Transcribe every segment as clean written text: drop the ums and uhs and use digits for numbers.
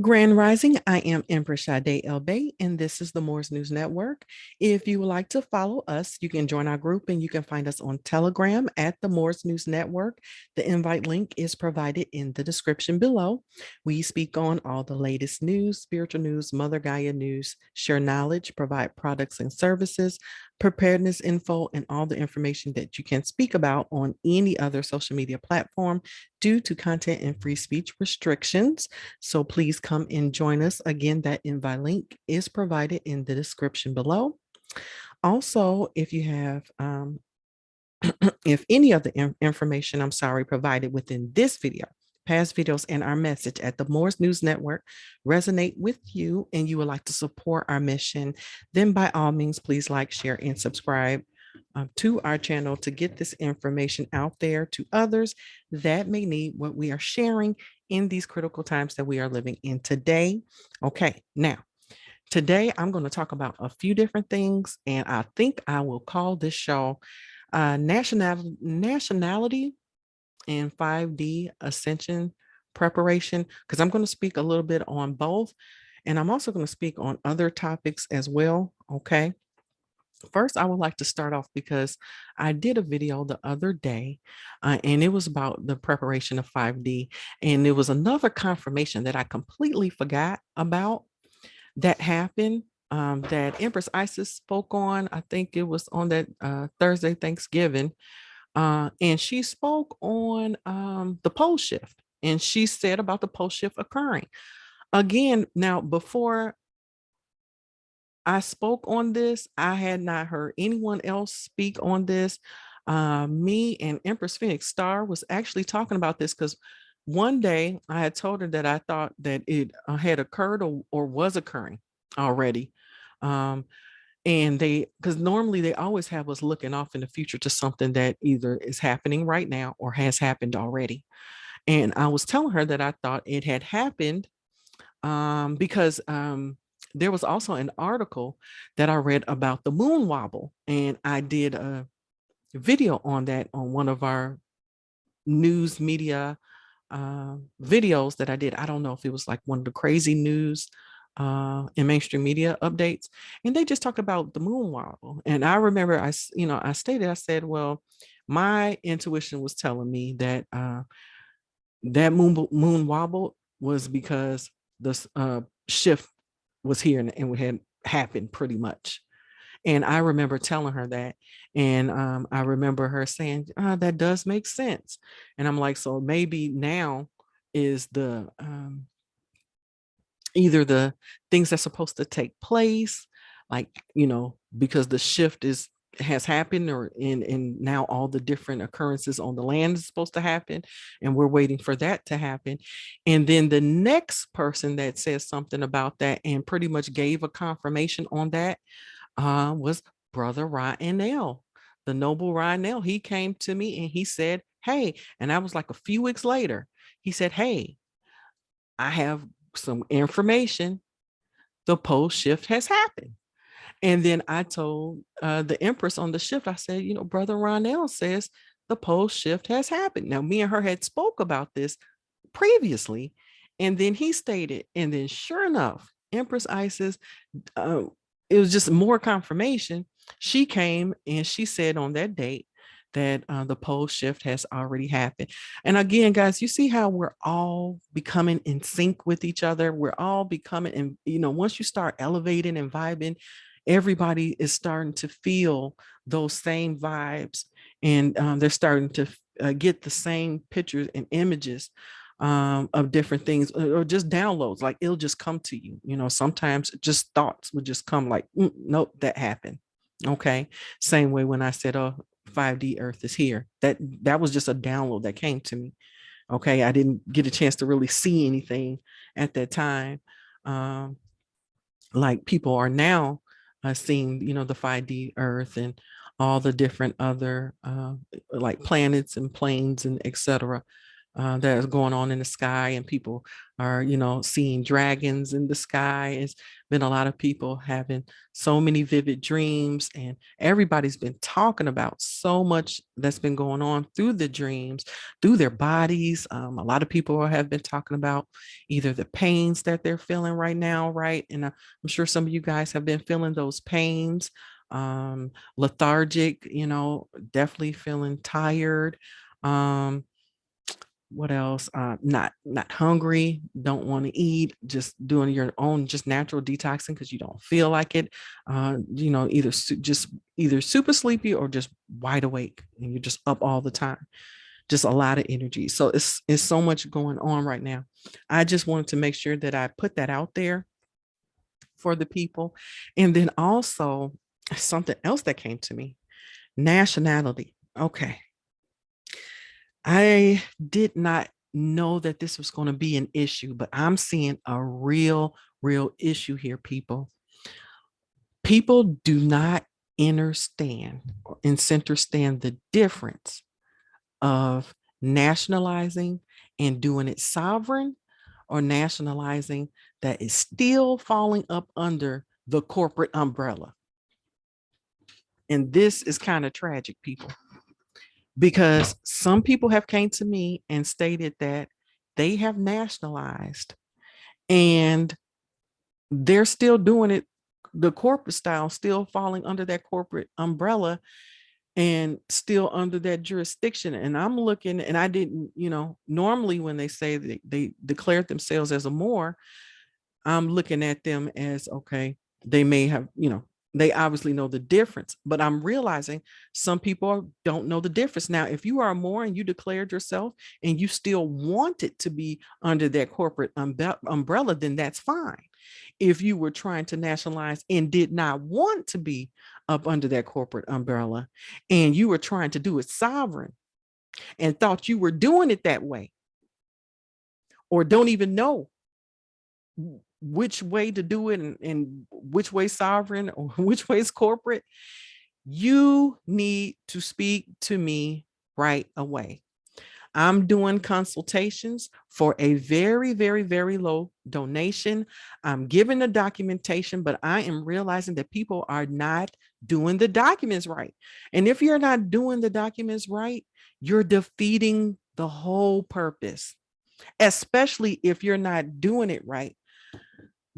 Grand Rising, I am Empress Sade El Bay, and this is the Moors News Network. If you would like to follow us, you can join our group and you can find us on Telegram at the Moors News Network. The invite link is provided in the description below. We speak on all the latest news, spiritual news, Mother Gaia news, share knowledge, provide products and services, preparedness info, and all the information that you can speak about on any other social media platform due to content and free speech restrictions. So please come and join us. Again, that invite link is provided in the description below. Also, if you have, if any of the information, provided within this video, past videos, and our message at the Moors News Network resonate with you and you would like to support our mission, then by all means, please like, share, and subscribe to our channel to get this information out there to others that may need what we are sharing in these critical times that we are living in today. Okay, now, today I'm going to talk about a few different things, and I think I will call this show Nationality and 5D Ascension Preparation, because I'm going to speak a little bit on both, and I'm also going to speak on other topics as well. Okay. First, I would like to start off because I did a video the other day, and it was about the preparation of 5D. And it was another confirmation that I completely forgot about that happened, that Empress Isis spoke on. I think it was on that Thursday, Thanksgiving. And she spoke on the pole shift. And she said about the pole shift occurring. Again, now, before I spoke on this, I had not heard anyone else speak on this. Me and Empress Phoenix Star was actually talking about this because one day I had told her that I thought that it had occurred or was occurring already. Um, and because normally they always have us looking off in the future to something that either is happening right now or has happened already. And I was telling her that I thought it had happened because there was also an article that I read about the moon wobble, and I did a video on that on one of our news media videos that I did. I don't know if it was like one of the crazy news in mainstream media updates, and they just talked about the moon wobble. And I remember I stated, I said, well, my intuition was telling me that that moon wobble was because the shift was here and it had happened pretty much. And I remember telling her that. And I remember her saying, that does make sense. And I'm like, so maybe now is the either the things that's supposed to take place, like, because the shift has happened, or in now all the different occurrences on the land is supposed to happen, and we're waiting for that to happen. And then the next person that says something about that and pretty much gave a confirmation on that was Brother Ryanel, the noble Ryanel. He came to me and he said, hey, and I was like a few weeks later, he said, hey, I have some information. The pole shift has happened. And then I told the Empress on the shift, I said, Brother Ronell says the pole shift has happened. Now, me and her had spoke about this previously, and then he stated, and then sure enough, Empress Isis, uh, it was just more confirmation. She came and she said on that date that the pole shift has already happened. And again, guys, you see how we're all becoming in sync with each other. We're all becoming, and once you start elevating and vibing, everybody is starting to feel those same vibes, and they're starting to get the same pictures and images of different things, or just downloads. Like, it'll just come to you. Sometimes just thoughts would just come like, nope, that happened. Okay. Same way when I said, oh, 5D Earth is here. That was just a download that came to me. Okay. I didn't get a chance to really see anything at that time. Like people are now seeing, the 5D Earth and all the different other like planets and planes and etc. that is going on in the sky, and people are, seeing dragons in the sky. It's been a lot of people having so many vivid dreams, and everybody's been talking about so much that's been going on through the dreams, through their bodies. A lot of people have been talking about either the pains that they're feeling right now, right? And I'm sure some of you guys have been feeling those pains, lethargic, definitely feeling tired. What else? Not hungry, don't want to eat, just doing your own just natural detoxing because you don't feel like it. Either just either super sleepy or just wide awake, and you're just up all the time. Just a lot of energy. So it's so much going on right now. I just wanted to make sure that I put that out there for the people. And then also something else that came to me, nationality. Okay. I did not know that this was going to be an issue, but I'm seeing a real issue here, people. People do not understand and understand the difference of nationalizing and doing it sovereign, or nationalizing that is still falling up under the corporate umbrella. And this is kind of tragic, people, because some people have came to me and stated that they have nationalized and they're still doing it the corporate style, still falling under that corporate umbrella and still under that jurisdiction. And I'm looking, and I didn't, normally when they say that they declared themselves as a Moor, I'm looking at them as, okay, they may have, they obviously know the difference, but I'm realizing some people don't know the difference. Now, if you are a Moor and you declared yourself and you still want it to be under that corporate umbrella, then that's fine. If you were trying to nationalize and did not want to be up under that corporate umbrella, and you were trying to do it sovereign and thought you were doing it that way, or don't even know which way to do it, and which way sovereign or which way is corporate, you need to speak to me right away. I'm doing consultations for a very low donation. I'm giving the documentation, but I am realizing that people are not doing the documents right. And if you're not doing the documents right, you're defeating the whole purpose, especially if you're not doing it right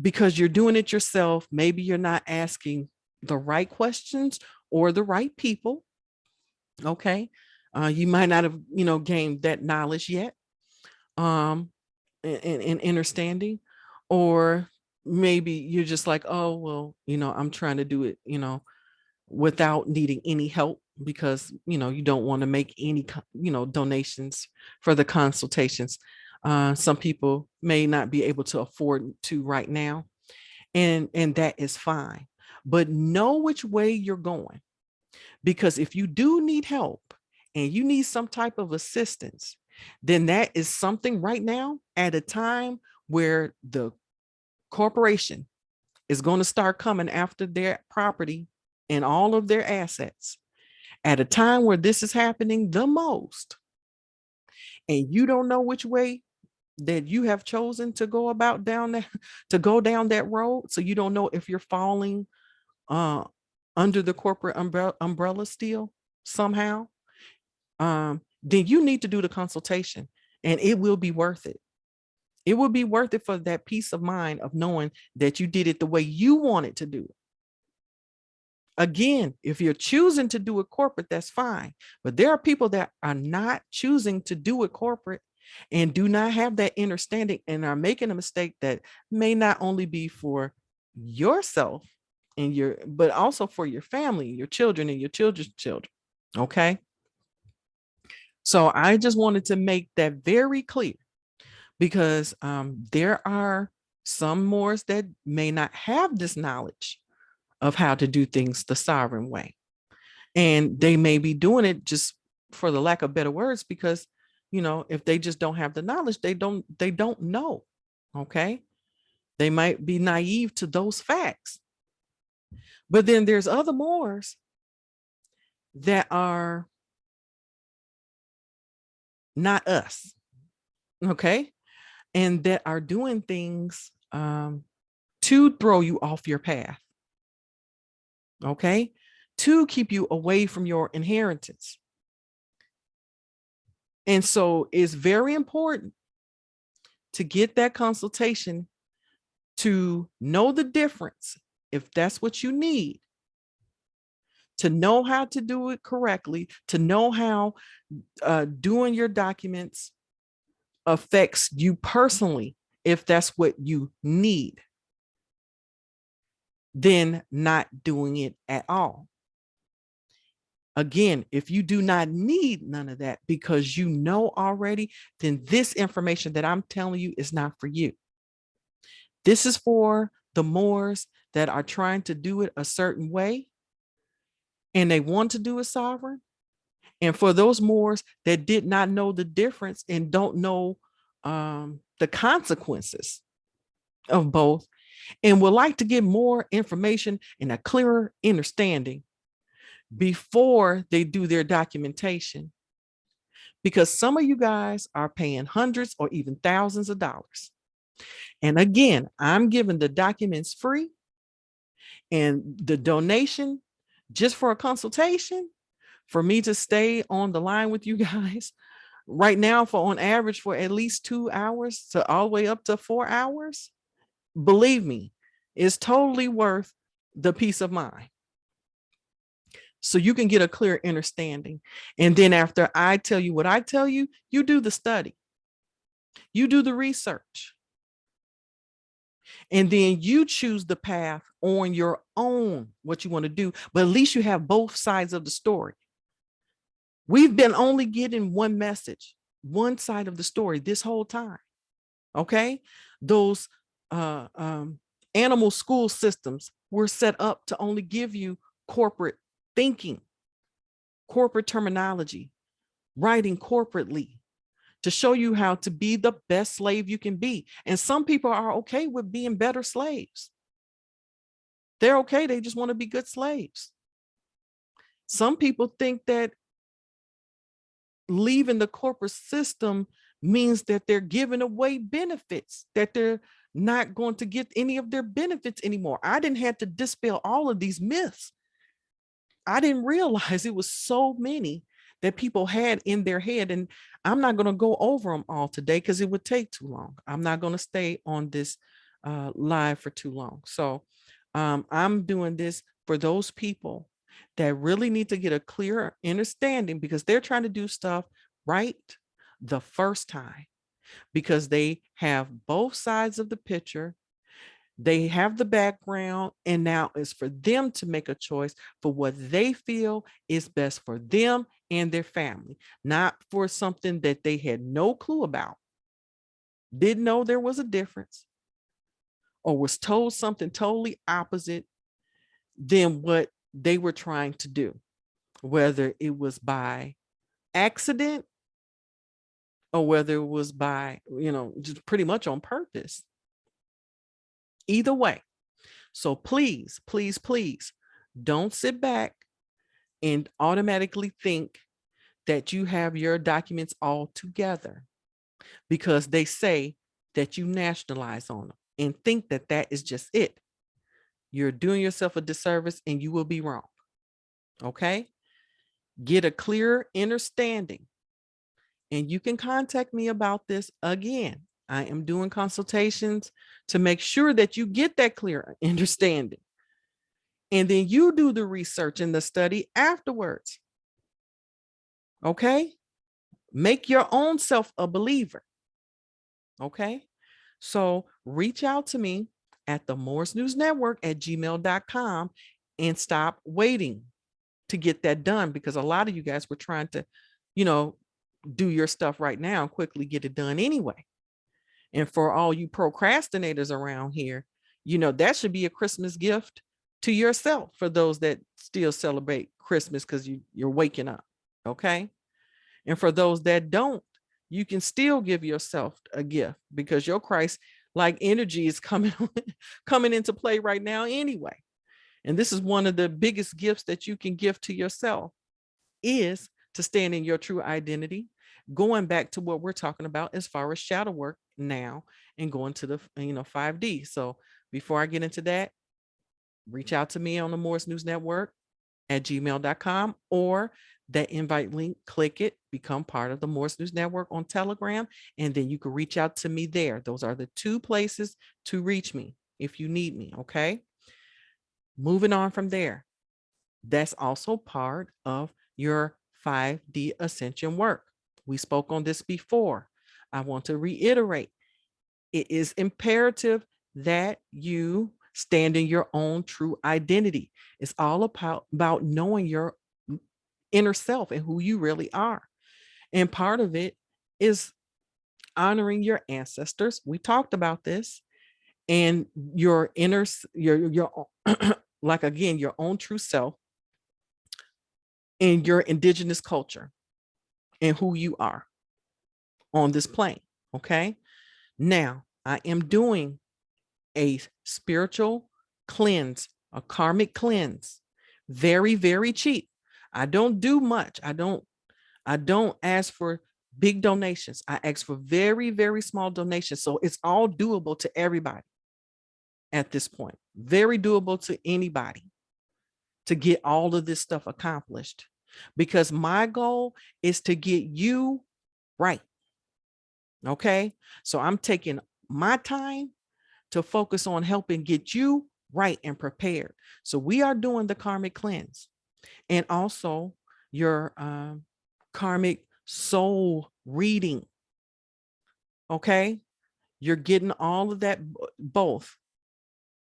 because you're doing it yourself. Maybe you're not asking the right questions or the right people. Okay. You might not have, gained that knowledge yet, and understanding, or maybe you're just like, oh, well, I'm trying to do it, without needing any help because, you don't want to make any, donations for the consultations. Some people may not be able to afford to right now, and that is fine, but know which way you're going, because if you do need help and you need some type of assistance, then that is something right now at a time where the corporation is going to start coming after their property and all of their assets, at a time where this is happening the most, and you don't know which way that you have chosen to go about down that to go down that road. So you don't know if you're falling uh under the corporate umbrella still somehow. Then you need to do the consultation, and it will be worth it. It will be worth it for that peace of mind of knowing that you did it the way you wanted to do it. Again, if you're choosing to do it corporate, that's fine. But there are people that are not choosing to do it corporate and do not have that understanding and are making a mistake that may not only be for yourself and but also for your family, your children, and your children's children. Okay. So I just wanted to make that very clear, because there are some Moors that may not have this knowledge of how to do things the sovereign way. And they may be doing it, just for the lack of better words, because, if they just don't have the knowledge, they don't know. Okay. They might be naive to those facts. But then there's other Moors that are not us. okay, and that are doing things to throw you off your path, okay, to keep you away from your inheritance. And so it's very important to get that consultation to know the difference, if that's what you need, to know how to do it correctly, to know how doing your documents affects you personally, if that's what you need, then not doing it at all. Again, if you do not need none of that because you know already, then this information that I'm telling you is not for you. This is for the Moors that are trying to do it a certain way and they want to do it sovereign. And for those Moors that did not know the difference and don't know the consequences of both and would like to get more information and a clearer understanding before they do their documentation. Because some of you guys are paying hundreds or even thousands of dollars. And again, I'm giving the documents free, and the donation just for a consultation for me to stay on the line with you guys right now for on average for at least 2 hours to all the way up to 4 hours, believe me, is totally worth the peace of mind. So you can get a clear understanding. And then after I tell you what I tell you, you do the study, you do the research, and then you choose the path on your own, what you want to do. But at least you have both sides of the story. We've been only getting one message, one side of the story this whole time. Okay. Those animal school systems were set up to only give you corporate thinking, corporate terminology, writing corporately, to show you how to be the best slave you can be. And some people are okay with being better slaves. They're okay. They just want to be good slaves. Some people think that leaving the corporate system means that they're giving away benefits, that they're not going to get any of their benefits anymore. I didn't have to dispel all of these myths. I didn't realize it was so many that people had in their head. And I'm not going to go over them all today because it would take too long. I'm not going to stay on this live for too long. So I'm doing this for those people that really need to get a clear understanding, because they're trying to do stuff right the first time, because they have both sides of the picture. They have the background, and now it's for them to make a choice for what they feel is best for them and their family, not for something that they had no clue about, didn't know there was a difference, or was told something totally opposite than what they were trying to do, whether it was by accident or whether it was by, just pretty much on purpose. Either way. So please, please, please don't sit back and automatically think that you have your documents all together because they say that you nationalize on them, and think that that is just it. You're doing yourself a disservice and you will be wrong. Okay? Get a clear understanding. And you can contact me about this again. I am doing consultations to make sure that you get that clear understanding. And then you do the research and the study afterwards. Okay? Make your own self a believer. Okay? So reach out to me at the Moors News Network at gmail.com and stop waiting to get that done, because a lot of you guys were trying to, do your stuff right now and quickly get it done anyway. And for all you procrastinators around here, that should be a Christmas gift to yourself, for those that still celebrate Christmas because you're waking up. Okay. And for those that don't, you can still give yourself a gift, because your Christ like energy is coming into play right now anyway. And this is one of the biggest gifts that you can give to yourself, is to stand in your true identity, going back to what we're talking about as far as shadow work now and going to the 5D. So before I get into that, reach out to me on the Morris News Network at gmail.com, or that invite link, click it, become part of the Morris News Network on Telegram, and then you can reach out to me there. Those are the two places to reach me if you need me. Okay. Moving on from there. That's also part of your 5D ascension work. We spoke on this before. I want to reiterate, it is imperative that you stand in your own true identity. It's all about knowing your inner self and who you really are. And part of it is honoring your ancestors. We talked about this, and your inner, your like again, your own true self in your indigenous culture and who you are on this plane. Okay. Now, I am doing a spiritual cleanse, a karmic cleanse. Very, very cheap. I don't do much. I don't ask for big donations. I ask for very, very small donations. So it's all doable to everybody at this point. Very doable to anybody to get all of this stuff accomplished, because my goal is to get you right. Okay. So I'm taking my time to focus on helping get you right and prepared. So we are doing the karmic cleanse and also your karmic soul reading. Okay. You're getting all of that, both.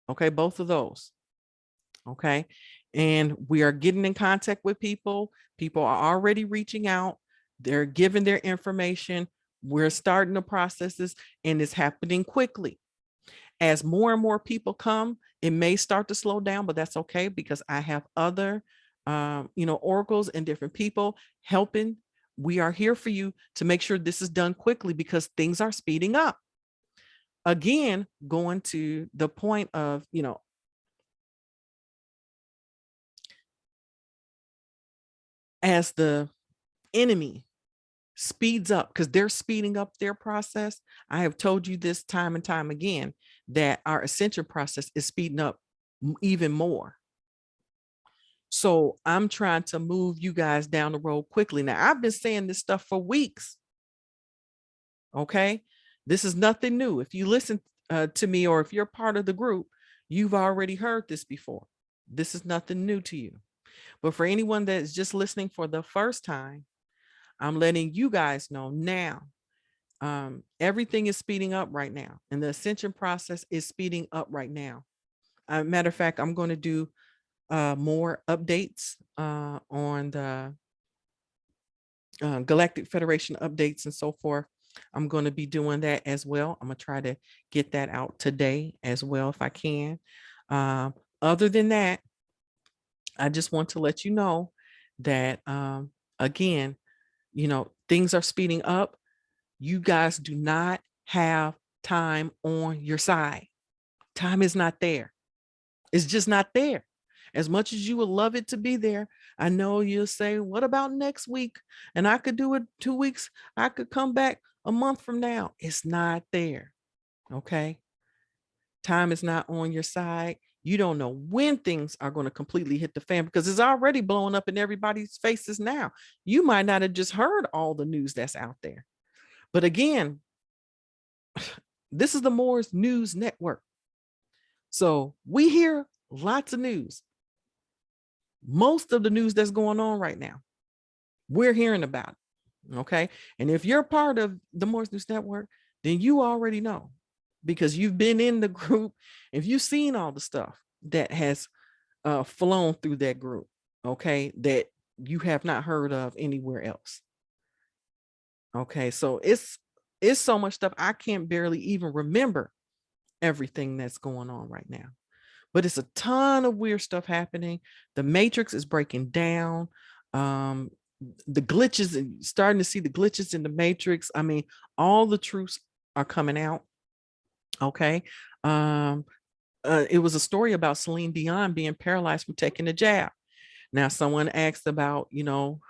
Okay. Both of those. Okay. And we are getting in contact with people. People are already reaching out. They're giving their information. We're starting the processes, and it's happening quickly. As more and more people come, it may start to slow down, but that's okay, because I have other, oracles and different people helping. We are here for you to make sure this is done quickly, because things are speeding up. Again, going to the point of, as the enemy speeds up, because they're speeding up their process. I have told you this time and time again, that our ascension process is speeding up even more. So I'm trying to move you guys down the road quickly. Now, I've been saying this stuff for weeks. Okay. This is nothing new. If you listen to me, or if you're part of the group, you've already heard this before. This is nothing new to you. But for anyone that's just listening for the first time, I'm letting you guys know now. Everything is speeding up right now, and the ascension process is speeding up right now. Matter of fact, I'm going to do more updates on the Galactic Federation updates and so forth. I'm going to be doing that as well. I'm going to try to get that out today as well if I can. Other than that, I just want to let you know that, again, things are speeding up. You guys do not have time on your side. Time is not there. It's just not there. As much as you would love it to be there, I know you'll say, what about next week? And I could do it 2 weeks. I could come back a month from now. It's not there. Okay. Time is not on your side. You don't know when things are going to completely hit the fan, because it's already blowing up in everybody's faces now. You might not have just heard all the news that's out there. But again, this is the Morris News Network. So we hear lots of news. Most of the news that's going on right now, we're hearing about it. Okay. And if you're part of the Morris News Network, then you already know, because you've been in the group. If you've seen all the stuff that has flown through that group, okay, that you have not heard of anywhere else. Okay. So it's so much stuff. I can't barely even remember everything that's going on right now. But it's a ton of weird stuff happening. The matrix is breaking down. The glitches, starting to see the glitches in the matrix. I mean, all the truths are coming out. Okay. It was a story about Celine Dion being paralyzed from taking a jab. Now, someone asked about,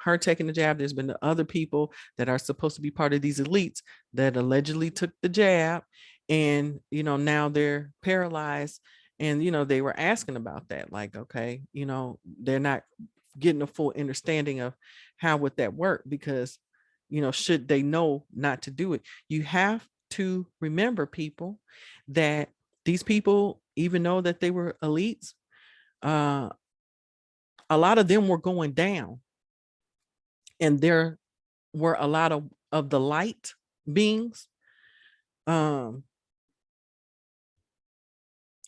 her taking the jab. There's been the other people that are supposed to be part of these elites that allegedly took the jab, and, now they're paralyzed. And, they were asking about that, like, okay, they're not getting a full understanding of how would that work, because, should they know not to do it? You have to remember, people, that these people, even though that they were elites, uh, a lot of them were going down, and there were a lot of the light beings, um,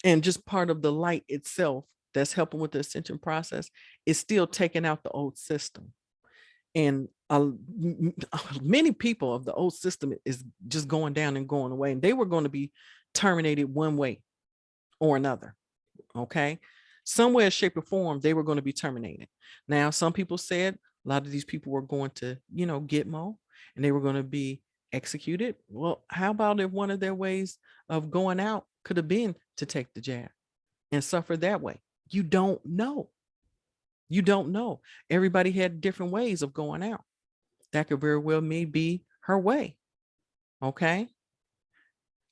and just part of the light itself that's helping with the ascension process is still taking out the old system. And many people of the old system is just going down and going away, and they were going to be terminated one way or another. Okay, some way, shape, or form, they were going to be terminated. Now, some people said a lot of these people were going to, Gitmo, and they were going to be executed. Well, how about if one of their ways of going out could have been to take the jab and suffer that way? You don't know. You don't know. Everybody had different ways of going out. That could very well may be her way. Okay.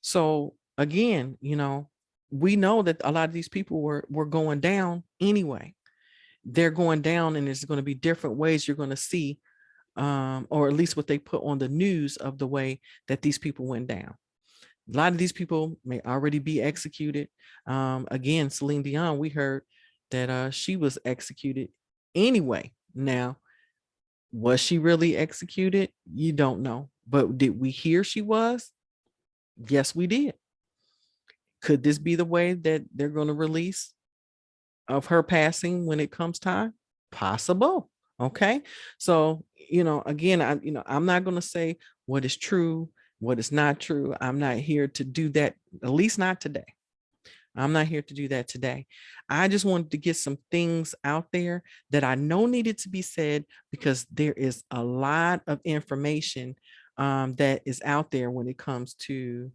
So again, we know that a lot of these people were going down anyway. They're going down, and there's going to be different ways you're going to see, or at least what they put on the news of the way that these people went down. A lot of these people may already be executed. Again, Celine Dion, we heard that she was executed anyway. Now, was she really executed? You don't know. But did we hear she was? Yes, we did. Could this be the way that they're going to release of her passing when it comes time? Possible. Okay. So, again, I'm not going to say what is true, what is not true. I'm not here to do that, at least not today. I'm not here to do that today. I just wanted to get some things out there that I know needed to be said, because there is a lot of information that is out there when it comes to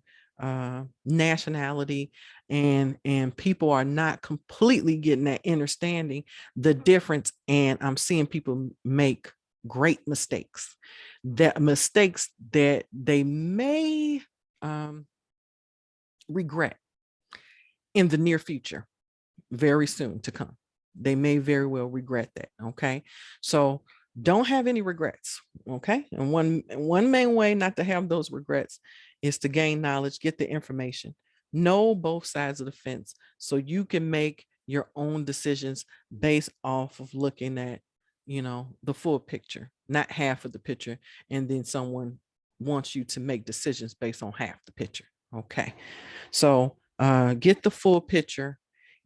nationality, and people are not completely getting that understanding the difference. And I'm seeing people make great mistakes that they may regret in the near future, very soon to come. They may very well regret that. Okay. So don't have any regrets. Okay. And one main way not to have those regrets is to gain knowledge, get the information, know both sides of the fence, so you can make your own decisions based off of looking at, the full picture, not half of the picture. And then someone wants you to make decisions based on half the picture. Okay. So get the full picture,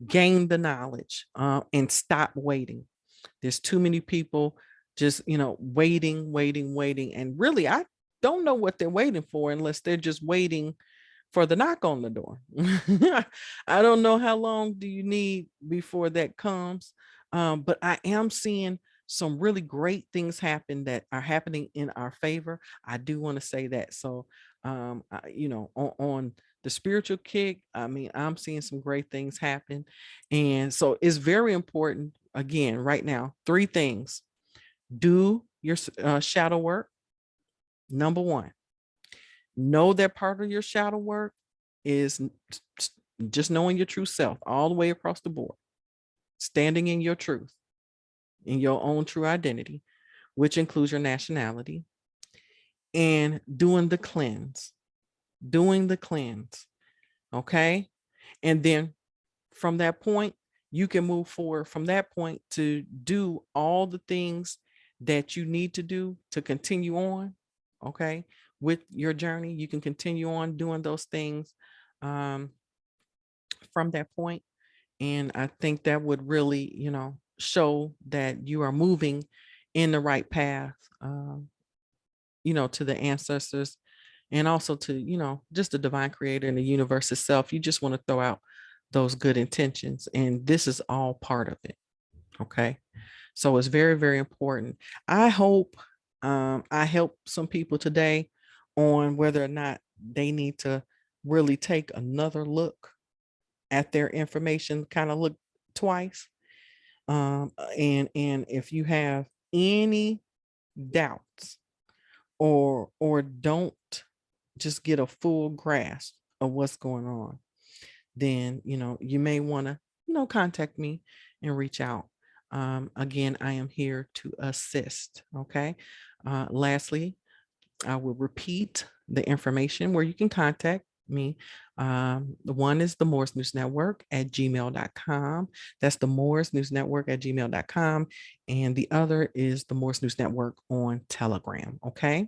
gain the knowledge, and stop waiting. There's too many people just, waiting. And really, I don't know what they're waiting for, unless they're just waiting for the knock on the door. I don't know how long do you need before that comes. But I am seeing some really great things happen that are happening in our favor. I do want to say that. So, on the spiritual kick, I mean, I'm seeing some great things happen. And so it's very important, again, right now, three things. Do your shadow work. Number one, know that part of your shadow work is just knowing your true self all the way across the board, standing in your truth, in your own true identity, which includes your nationality, and doing the cleanse. Okay. And then from that point, you can move forward from that point to do all the things that you need to do to continue on. Okay. With your journey, you can continue on doing those things um, from that point. And I think that would really, show that you are moving in the right path, to the ancestors, and also to, just the divine creator and the universe itself. You just want to throw out those good intentions. And this is all part of it. Okay. So it's very, very important. I hope I help some people today on whether or not they need to really take another look at their information, kind of look twice, And if you have any doubts or don't just get a full grasp of what's going on, then you may want to contact me and reach out. Again, I am here to assist. Okay. Lastly, I will repeat the information where you can contact me. The one is the Morris News Network at gmail.com. That's the Morris News Network at gmail.com. And the other is the Morris News Network on Telegram. Okay.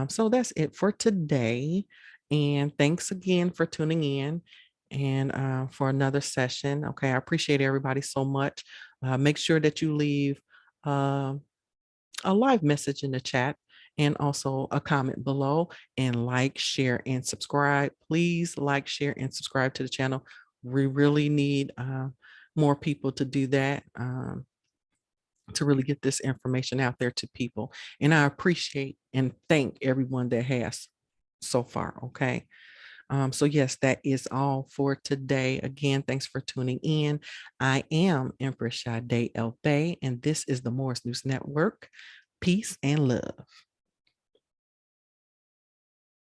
So that's it for today. And thanks again for tuning in and for another session. Okay. I appreciate everybody so much. Make sure that you leave uh, a live message in the chat and also a comment below, and like, share, and subscribe. Please like, share, and subscribe to the channel. We really need more people to do that, to really get this information out there to people. And I appreciate and thank everyone that has so far. Okay. So yes, that is all for today. Again, thanks for tuning in. I am Empress Sade El Bay, and this is the Morris News Network. Peace and love.